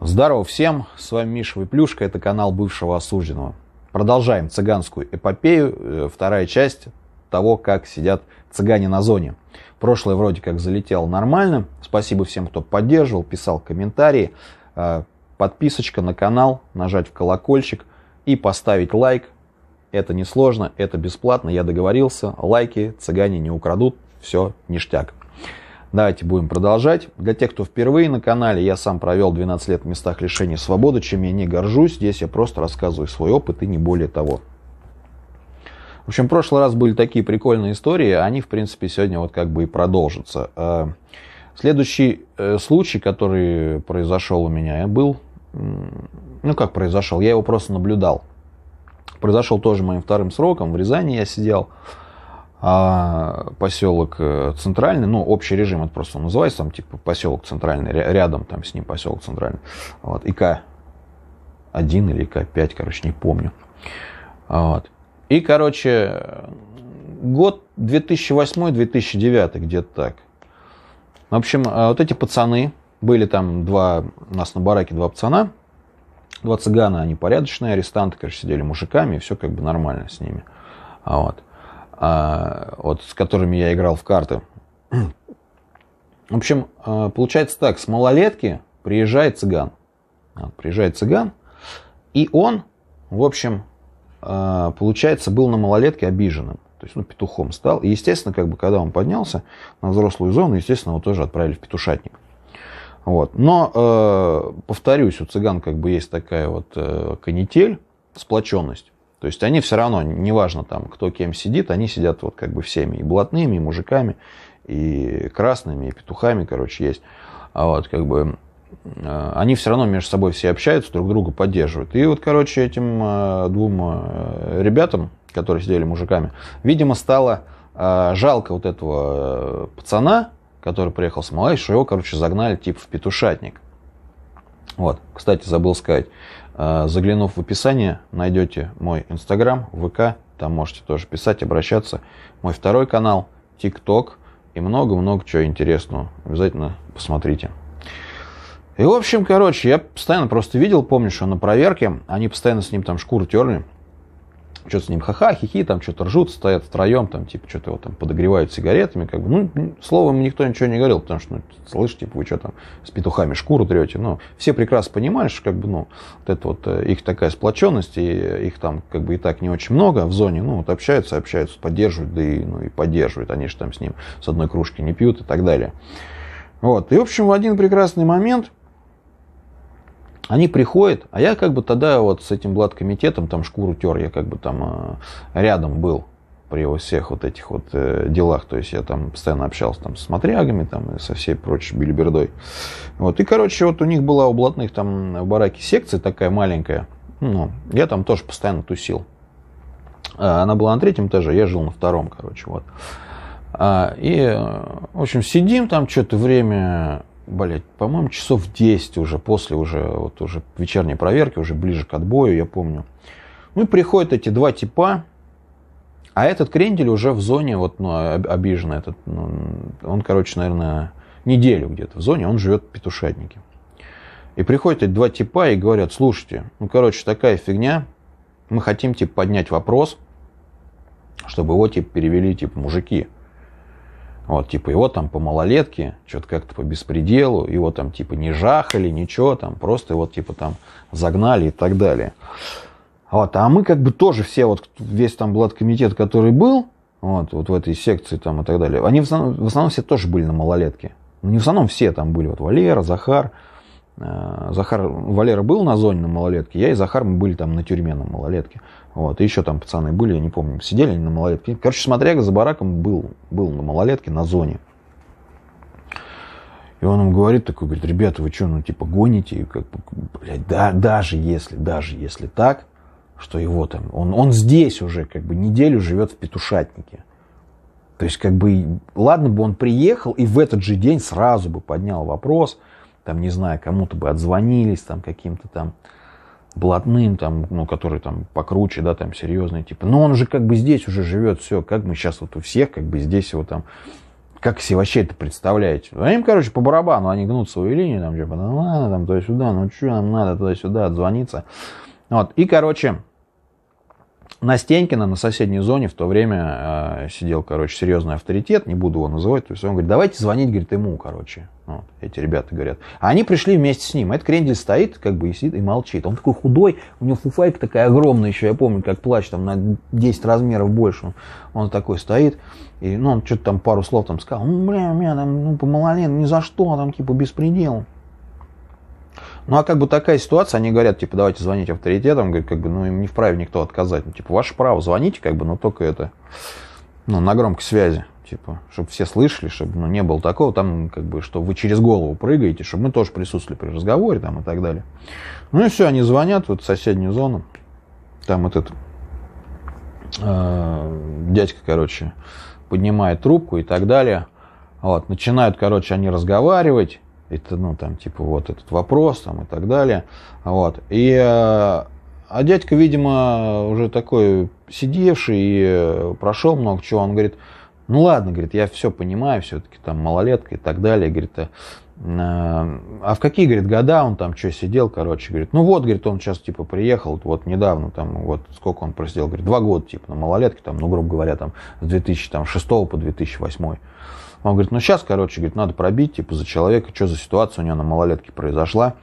Здорово всем, с вами Миша Выплюшка, это канал бывшего осужденного. Продолжаем цыганскую эпопею, вторая часть того, как сидят цыгане на зоне. Прошлое вроде как залетело нормально, спасибо всем, кто поддерживал, писал комментарии. Подписочка на канал, нажать в колокольчик и поставить лайк. Это несложно, это бесплатно, я договорился, лайки цыгане не украдут, все ништяк. Давайте будем продолжать. Для тех, кто впервые на канале, я сам провел 12 лет в местах лишения свободы, чем я не горжусь. Здесь я просто рассказываю свой опыт и не более того. В общем, в прошлый раз были такие прикольные истории, они, в принципе, сегодня вот как бы и продолжатся. Следующий случай, который произошел у меня, был, как произошел, я его просто наблюдал. Произошел тоже моим вторым сроком, в Рязани я сидел. Поселок Центральный, общий режим это просто называется, там типа поселок Центральный, рядом там с ним поселок Центральный, вот, ИК-1 или ИК-5, короче, не помню, вот. И, короче, год 2008-2009, где-то так. В общем, вот эти пацаны, были там у нас на бараке два пацана, два цыгана, они порядочные, арестанты, короче, сидели мужиками, и все как бы нормально с ними, вот. С которыми я играл в карты. В общем, получается так, с малолетки приезжает цыган. И он, в общем, получается, был на малолетке обиженным. То есть, петухом стал. И, естественно, как бы, когда он поднялся на взрослую зону, естественно, его тоже отправили в петушатник. Вот. Но, повторюсь, у цыган как бы есть такая вот канитель, сплоченность. То есть они все равно, неважно там, кто кем сидит, они сидят вот как бы всеми, и блатными, и мужиками, и красными, и петухами, короче, есть. Вот, как бы, они все равно между собой все общаются, друг друга поддерживают. И вот, короче, этим двум ребятам, которые сидели мужиками, видимо, стало жалко вот этого пацана, который приехал с малой, что его, короче, загнали типа в петушатник. Вот, кстати, забыл сказать. Заглянув в описание, найдете мой инстаграм, ВК, там можете тоже писать, обращаться. Мой второй канал, ТикТок и много-много чего интересного. Обязательно посмотрите. И, в общем, короче, я постоянно просто видел, помню, что на проверке они постоянно с ним там шкуру терли. Что-то с ним ха-ха, хихи, там что-то ржут, стоят втроем, там, типа, что-то его там подогревают сигаретами, как бы, словом, никто ничего не говорил, потому что, слышь, типа, вы что там с петухами шкуру трете, все прекрасно понимают, что, как бы, вот это вот их такая сплоченность, и их там, как бы, и так не очень много в зоне, общаются, поддерживают, да и поддерживают, они же там с ним с одной кружки не пьют и так далее. Вот, и, в общем, в один прекрасный момент они приходят, а я как бы тогда вот с этим блаткомитетом там шкуру тер, я как бы там рядом был при всех вот этих вот делах, то есть я там постоянно общался там с смотрягами там и со всей прочей билибердой. Вот, и, короче, вот у них была у блатных там в бараке секция такая маленькая, я там тоже постоянно тусил. Она была на 3-м этаже, я жил на 2-м, короче, вот. И, в общем, сидим там что-то время... по-моему, часов 10 уже, после уже вечерней проверки, уже ближе к отбою, я помню. И приходят эти два типа, а этот крендель уже в зоне, обиженный, он, короче, наверное, неделю где-то в зоне, он живет в петушатнике. И приходят эти два типа и говорят: слушайте, такая фигня, мы хотим, типа, поднять вопрос, чтобы его, типа, перевели, типа, мужики. Вот, типа, его там по малолетке, что-то как-то по беспределу, его там, типа, не жахали, ничего, там, просто его, типа, там, загнали и так далее. Вот, а мы, как бы, тоже все, весь там блаткомитет, который был, вот в этой секции, там, и так далее, они в основном все тоже были на малолетке. Не в основном все там были, Валера, Захар. Валера был на зоне на малолетке, я и Захар, мы были там на тюрьме на малолетке. Вот, и еще там пацаны были, я не помню, сидели они на малолетке. Короче, смотряга за бараком был на малолетке на зоне. И он им говорит, ребята, вы что, гоните? Как бы, блядь, даже если так, что его там, он здесь уже, как бы, неделю живет в петушатнике. То есть, как бы, ладно бы он приехал и в этот же день сразу бы поднял вопрос, там, не знаю, кому-то бы отзвонились, там, каким-то там блатным, там, который там покруче, да, там, серьезный, типа. Но он же как бы здесь уже живет, все, как мы сейчас у всех, как бы здесь его там Как себе вообще это представляете? А им, короче, по барабану, они гнут свою линию, там, типа, ну ладно, там, туда-сюда, ну что нам надо туда-сюда отзвониться. Вот, и, короче, на Стенькина, на соседней зоне в то время сидел, короче, серьезный авторитет, не буду его называть, то есть он говорит, давайте звонить, говорит, ему, короче, вот, эти ребята говорят. А они пришли вместе с ним, этот крендель стоит, как бы, и сидит, и молчит. Он такой худой, у него фуфайка такая огромная еще, я помню, как плащ, там, на 10 размеров больше. Он такой стоит, и, ну, он что-то там пару слов там сказал, ну, бля, меня там, ну, по малолетним, ни за что, там, типа, беспредел. Ну, а как бы такая ситуация, они говорят, типа, давайте звонить авторитетам, говорят, как бы, ну, им не вправе никто отказать. Ну, типа, ваше право, звоните, как бы, но только это, ну, на громкой связи, типа, чтобы все слышали, чтобы, ну, не было такого, там, как бы, что вы через голову прыгаете, чтобы мы тоже присутствовали при разговоре, там, и так далее. Ну, и все, они звонят в эту соседнюю зону, там этот дядька, короче, поднимает трубку и так далее, вот, начинают, короче, они разговаривать, это, ну, там, типа, вот этот вопрос, там, и так далее. Вот. И, а дядька, видимо, уже такой сидевший и прошел много чего. Он говорит, ну, ладно, говорит, я все понимаю, все-таки там малолетка и так далее. Говорит, а в какие, говорит, года он там что сидел, короче, говорит, ну, вот, говорит, он сейчас, типа, приехал, вот, недавно, там, вот, сколько он просидел, говорит, 2 года, типа, на малолетке, там, ну, грубо говоря, там, с 2006 по 2008. Он говорит, ну сейчас, короче, говорит, надо пробить, типа, за человека, что за ситуация у него на малолетке произошла.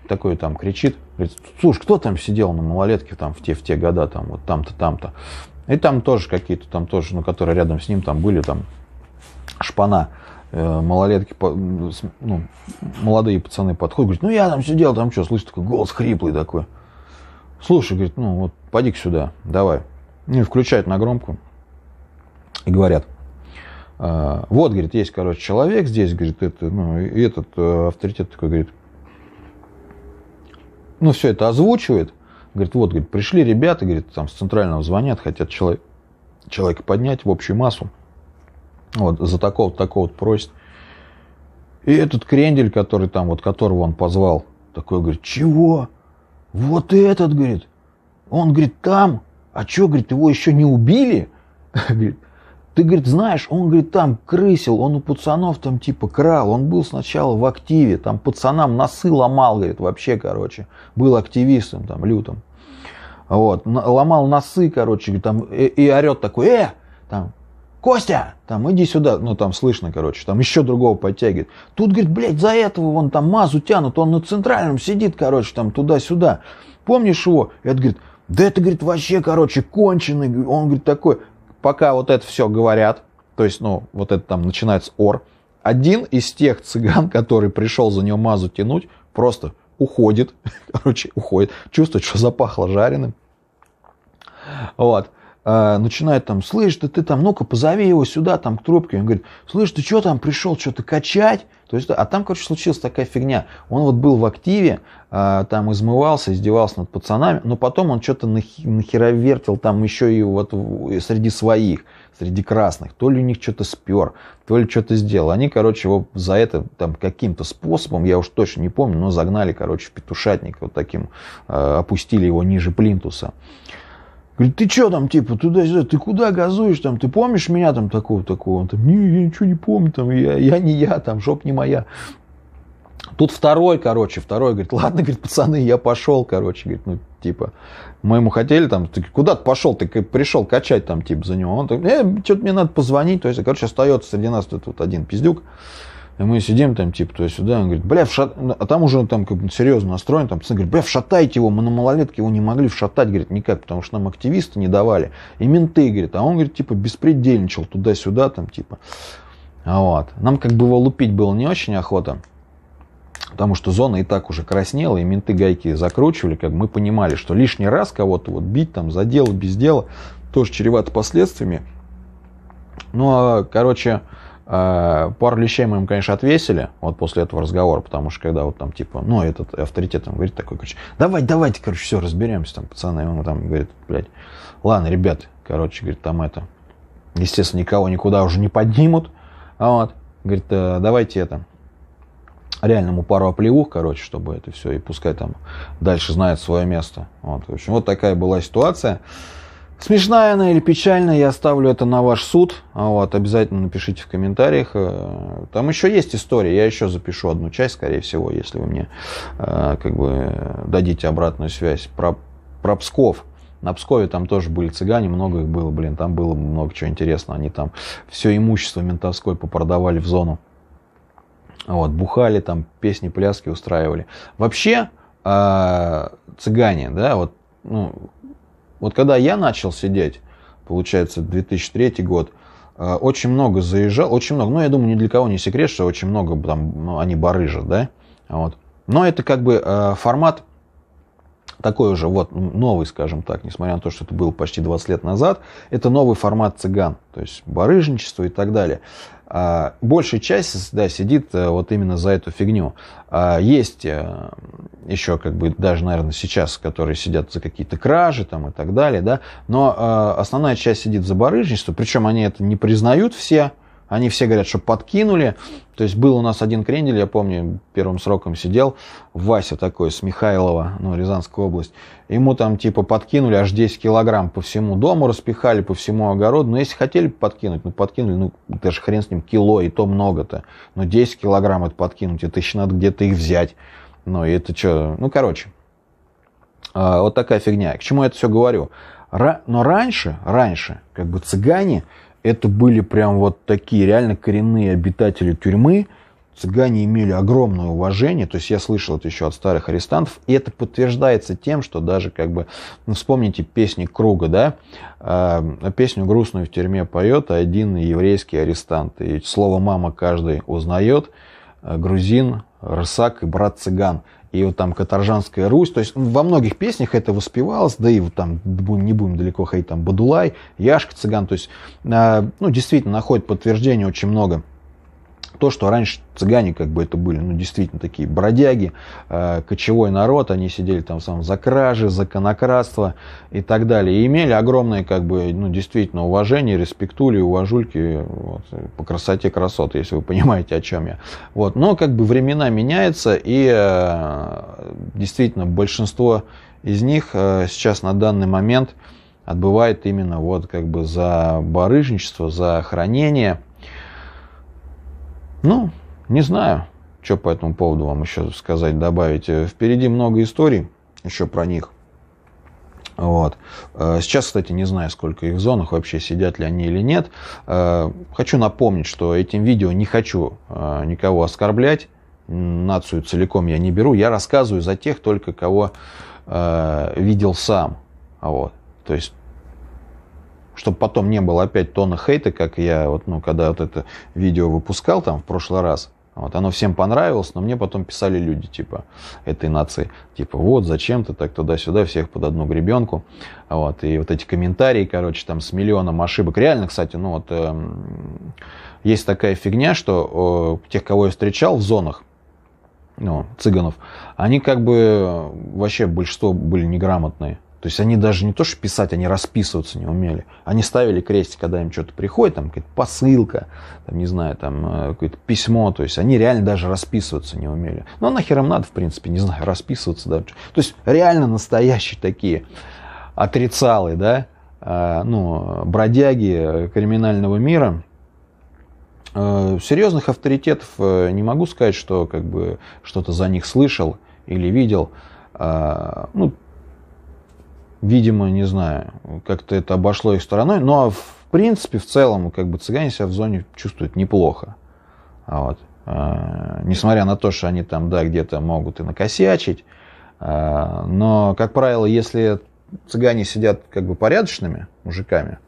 Такой там кричит, говорит, слушай, кто там сидел на малолетке там в те года, там, вот там-то, там-то. И там тоже какие-то, там тоже, ну, которые рядом с ним там были, там, шпана, малолетки, ну, молодые пацаны подходят, говорит, ну я там сидел, там что, слышишь, такой голос хриплый такой. Слушай, говорит, ну вот, поди-ка сюда, давай. Ну и включают на громкую и говорят, вот, говорит, есть, короче, человек здесь, говорит, это, ну, и этот авторитет такой, говорит, ну, все это озвучивает, говорит, вот, говорит, пришли ребята, говорит, там с центрального звонят, хотят человека поднять в общую массу, вот, за такого-то просит. И этот крендель, который там, вот, которого он позвал, такой, говорит, чего? Вот этот, говорит, он, говорит, там, а что, говорит, его еще не убили? Говорит, ты, говорит, знаешь, он, говорит, там крысил, он у пацанов там типа крал, он был сначала в активе, там пацанам носы ломал, говорит, вообще, короче, был активистом там лютым. Вот, ломал носы, короче, там, и орет такой, там, Костя, там, иди сюда, ну, там, слышно, короче, там еще другого подтягивает. Тут, говорит, блядь, за этого вон там мазу тянут, он на центральном сидит, короче, там, туда-сюда. Помнишь его? Это, говорит, да это, говорит, вообще, короче, конченый, он, говорит, такой... Пока вот это все говорят, то есть, ну, вот это там начинается ор, один из тех цыган, который пришел за него мазу тянуть, просто уходит, короче, уходит, чувствует, что запахло жареным. Вот. Начинает там, слышь, да ты там, ну-ка, позови его сюда, там, к трубке. Он говорит, слышь, ты что там пришел, что-то качать? То есть, а там, короче, случилась такая фигня. Он вот был в активе, там измывался, издевался над пацанами, но потом он что-то нахеровертил там еще и вот среди своих, среди красных. То ли у них что-то спер, то ли что-то сделал. Они, короче, его за это там каким-то способом, я уж точно не помню, но загнали, короче, в петушатник вот таким, опустили его ниже плинтуса. Говорит, ты что там, типа, туда-сюда, ты куда газуешь там, ты помнишь меня там такого-такого? Он там, не, я ничего не помню, там, я не я, там, жоп не моя. Тут второй, говорит, ладно, говорит, пацаны, я пошел, короче, говорит, ну, типа, мы ему хотели там, ты куда ты пошел, ты пришел качать там, типа, за него. Он так, что-то мне надо позвонить, то есть, короче, остается среди нас тут один пиздюк. И мы сидим там, типа, туда-сюда, он говорит, бля, а там уже там как бы серьезно настроен, там пацаны говорят, бля, вшатайте его, мы на малолетке его не могли вшатать, говорит, никак, потому что нам активисты не давали, и менты, говорит, а он, говорит, типа, беспредельничал туда-сюда, там, типа, вот. Нам как бы его лупить было не очень охота, потому что зона и так уже краснела, и менты гайки закручивали, как бы мы понимали, что лишний раз кого-то вот бить там за дело, без дела, тоже чревато последствиями. Ну, а, короче, пару лещей мы им, конечно, отвесили вот после этого разговора, потому что когда вот там типа, ну, этот авторитет там говорит такой, короче, давайте, короче, все, разберемся там, пацаны, и он там говорит, блядь, ладно, ребят, короче, говорит, там это, естественно, никого никуда уже не поднимут, вот, говорит, давайте это, реально ему пару оплеух, короче, чтобы это все, и пускай там дальше знает свое место, вот, в общем, вот такая была ситуация Смешная она или печальная, я оставлю это на ваш суд. Вот, обязательно напишите в комментариях. Там еще есть история, я еще запишу одну часть, скорее всего, если вы мне как бы дадите обратную связь про Псков. На Пскове там тоже были цыгане, много их было, блин, там было много чего интересного. Они там все имущество ментовское попродавали в зону. Вот, бухали там, песни, пляски устраивали. Вообще, цыгане, да, вот, ну, вот когда я начал сидеть, получается, 2003 год, очень много заезжал, очень много, ну, я думаю, ни для кого не секрет, что очень много там, ну, они барыжат, да, вот. Но это как бы формат такой уже, вот, новый, скажем так, несмотря на то, что это было почти 20 лет назад, это новый формат цыган, то есть барыжничество и так далее. Большая часть, да, сидит вот именно за эту фигню. Есть еще, как бы, даже, наверное, сейчас, которые сидят за какие-то кражи там и так далее, да, но основная часть сидит за барыжничество, причем они это не признают все. Они все говорят, что подкинули. То есть был у нас один крендель, я помню, первым сроком сидел, Вася такой, с Михайлова, ну, Рязанская область. Ему там типа подкинули аж 10 килограмм по всему дому, распихали по всему огороду. Но если хотели подкинуть, ну, подкинули, ну, даже хрен с ним, кило, и то много-то. Но 10 килограмм это подкинуть, это еще надо где-то их взять. Ну, и это что, ну, короче. Вот такая фигня. К чему я это все говорю? Но раньше, как бы цыгане, это были прям вот такие реально коренные обитатели тюрьмы. Цыгане имели огромное уважение. То есть я слышал это еще от старых арестантов. И это подтверждается тем, что даже как бы... Ну, вспомните песни Круга, да? Песню грустную в тюрьме поет один еврейский арестант. И слово «мама» каждый узнает. Грузин, рысак и брат цыган. И вот там Каторжанская Русь, то есть во многих песнях это воспевалось, да и вот там, не будем далеко ходить, там Бадулай, Яшка цыган, то есть, ну, действительно находит подтверждение очень много. То, что раньше цыгане как бы это были, ну, действительно такие бродяги, кочевой народ, они сидели там сам за кражи, за конокрадство и так далее. И имели огромное, как бы, ну, действительно уважение, респектули, уважульки вот, по красоте красот, если вы понимаете, о чем я. Вот. Но как бы времена меняются, и действительно большинство из них сейчас на данный момент отбывает именно вот как бы за барыжничество, за хранение. Ну, не знаю, что по этому поводу вам еще сказать, добавить. Впереди много историй еще про них. Вот. Сейчас, кстати, не знаю, сколько их в зонах, вообще сидят ли они или нет. Хочу напомнить, что этим видео не хочу никого оскорблять. Нацию целиком я не беру. Я рассказываю за тех только, кого видел сам. Вот. То есть, чтобы потом не было опять тонна хейта, как я, вот, ну, когда вот это видео выпускал там в прошлый раз. Вот, оно всем понравилось, но мне потом писали люди, типа, этой нации. Типа, вот, зачем ты так туда-сюда, всех под одну гребенку. Вот, и вот эти комментарии, короче, там с миллионом ошибок. Реально, кстати, ну вот, есть такая фигня, что тех, кого я встречал в зонах, ну, цыганов, они как бы вообще большинство были неграмотные. То есть они даже не то что писать, они расписываться не умели. Они ставили крестик, когда им что-то приходит, там какая-то посылка, там, не знаю, там какое-то письмо. То есть они реально даже расписываться не умели. Ну, а нахер им надо, в принципе, не знаю, расписываться даже. То есть реально настоящие такие отрицалы, да, ну, бродяги криминального мира. Серьезных авторитетов не могу сказать, что как бы что-то за них слышал или видел. Ну, видимо, не знаю, как-то это обошло их стороной. Но в принципе, в целом, как бы цыгане себя в зоне чувствуют неплохо. Вот. Несмотря на то, что они там, да, где-то могут и накосячить. Но, как правило, если цыгане сидят как бы порядочными мужиками,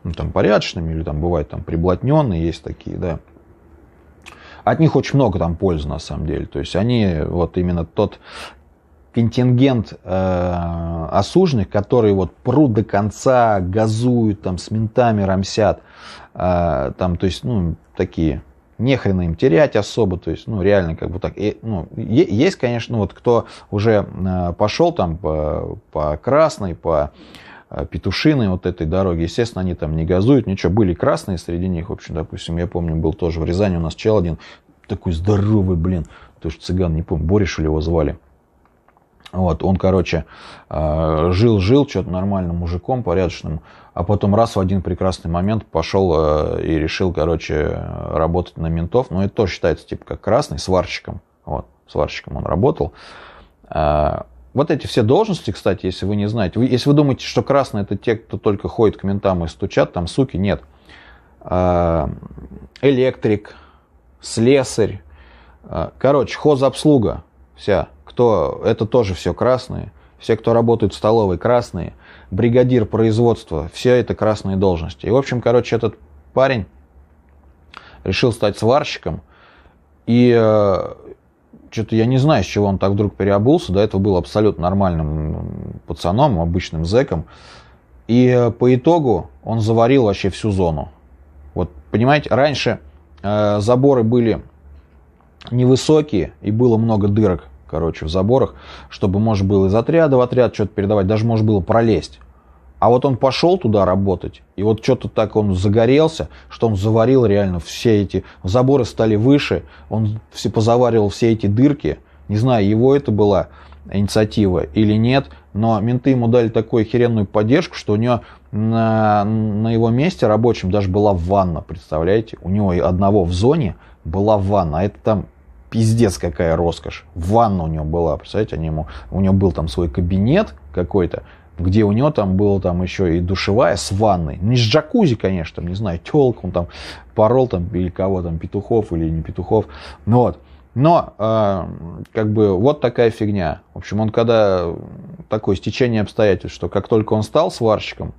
ну, там, порядочными, или там бывают там приблотненные, есть такие, да. От них очень много там пользы, на самом деле. То есть они вот именно тот контингент осужденных, которые вот прут до конца, газуют, там, с ментами рамсят, там, то есть, ну, такие, нехрена им терять особо, то есть, ну, реально, как бы так. И, ну, есть, конечно, вот кто уже пошел там по красной, по петушиной вот этой дороге, естественно, они там не газуют, ничего, были красные среди них, в общем, допустим, я помню, был тоже в Рязани у нас чел один, такой здоровый, блин, тоже цыган, не помню, Боря, что ли, его звали. Вот, он, короче, жил что-то нормальным мужиком, порядочным, а потом раз в один прекрасный момент пошел и решил, короче, работать на ментов. Но это тоже считается типа как красный, сварщиком. Вот, сварщиком он работал. Вот эти все должности, кстати, если вы не знаете, если вы думаете, что красные это те, кто только ходит к ментам и стучат, там суки, нет. Электрик, слесарь, короче, хозобслуга вся, это тоже все красные. Все, кто работает в столовой, красные. Бригадир производства, все это красные должности. И, в общем, короче, этот парень решил стать сварщиком. И что-то я не знаю, с чего он так вдруг переобулся. До этого был абсолютно нормальным пацаном, обычным зэком. И по итогу он заварил вообще всю зону. Вот, понимаете, раньше заборы были невысокие, и было много дырок, короче, в заборах, чтобы можно было из отряда в отряд что-то передавать, даже можно было пролезть. А вот он пошел туда работать, и вот что-то так он загорелся, что он заварил реально все эти заборы стали выше, он позаваривал все эти дырки. Не знаю, его это была инициатива или нет, но менты ему дали такую охеренную поддержку, что у него на его месте рабочем даже была ванна, представляете? У него одного в зоне была ванна, а это там пиздец какая роскошь. Ванна у него была, представляете, у него был там свой кабинет какой-то, где у него там было там еще и душевая с ванной. Не с джакузи, конечно, там, не знаю, телку он там порол там или кого там, петухов или не петухов. Вот. Но, как бы, вот такая фигня. В общем, он когда такое стечение обстоятельств, что как только он стал сварщиком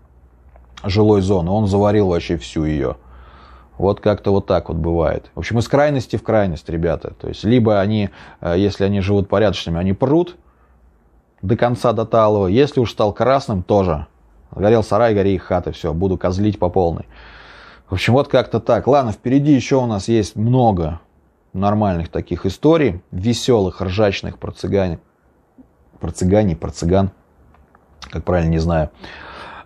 жилой зоны, он заварил вообще всю ее. Вот как-то вот так вот бывает. В общем, из крайности в крайность, ребята. То есть, либо они, если они живут порядочными, они прут до конца, до талого. Если уж стал красным, тоже. Горел сарай, гори и хата, все, буду козлить по полной. В общем, вот как-то так. Ладно, впереди еще у нас есть много нормальных таких историй, веселых, ржачных про цыган, как правильно, не знаю.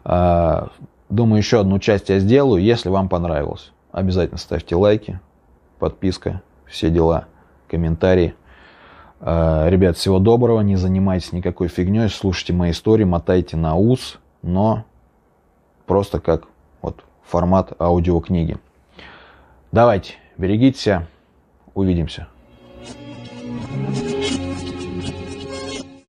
Думаю, еще одну часть я сделаю, если вам понравилось. Обязательно ставьте лайки, подписка, все дела, комментарии. Ребят, всего доброго, не занимайтесь никакой фигней, слушайте мои истории, мотайте на ус, но просто как вот формат аудиокниги. Давайте, берегите себя, увидимся.